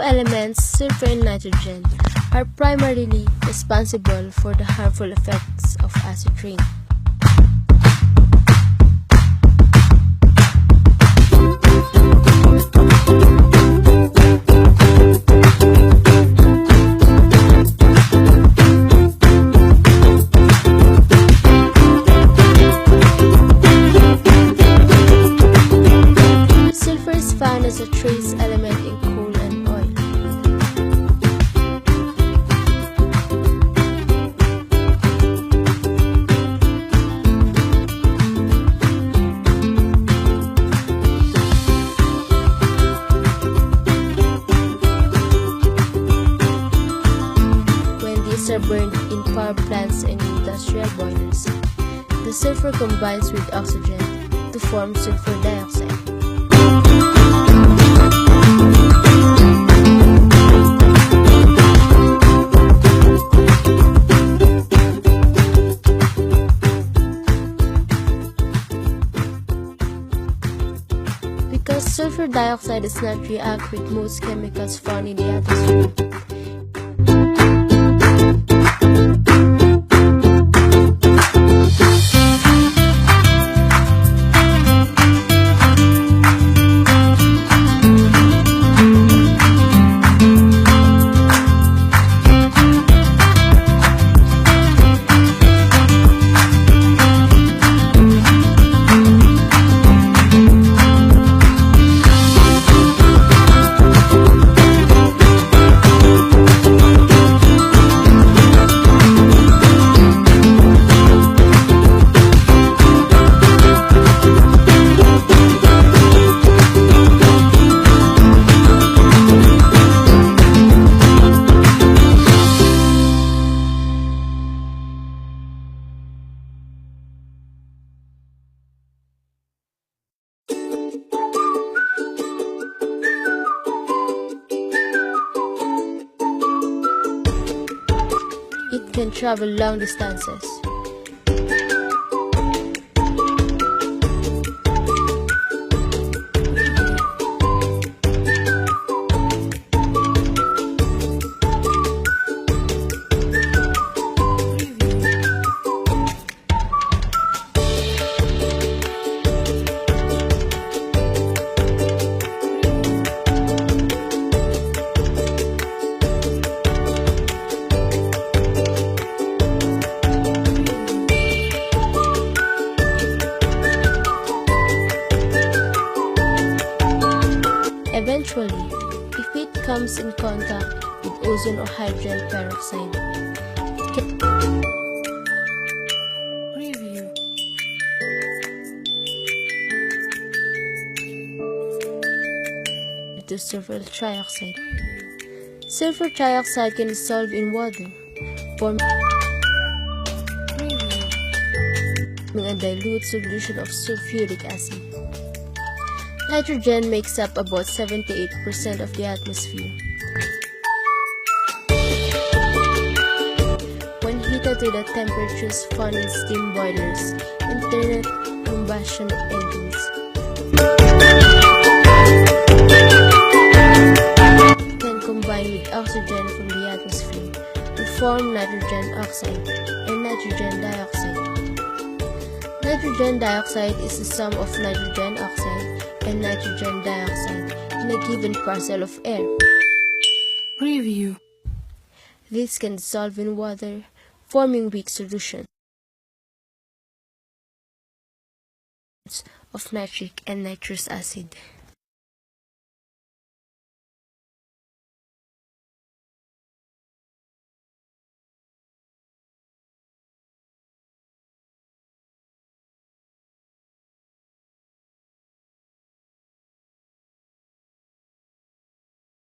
elements, sulfur and nitrogen, are primarily responsible for the harmful effects of acid rain. Sulfur is found as a trace element in coal and oil. When these are burned in power plants and industrial boilers, the sulfur combines with oxygen to form sulfur dioxide. Because sulfur dioxide does not react with most chemicals found in the atmosphere, it can travel long distances. Eventually, if it comes in contact with ozone or hydrogen peroxide, it can to sulfur trioxide. Sulfur trioxide can dissolve in water, forming a dilute solution of sulfuric acid. Nitrogen makes up about 78% of the atmosphere. When heated to the temperatures found in steam boilers, internal combustion engines, can combine with oxygen from the atmosphere to form nitrogen oxide and nitrogen dioxide. Nitrogen dioxide is the sum of nitrogen oxide and nitrogen dioxide in a given parcel of air. Review. This can dissolve in water, forming weak solutions of nitric and nitrous acid.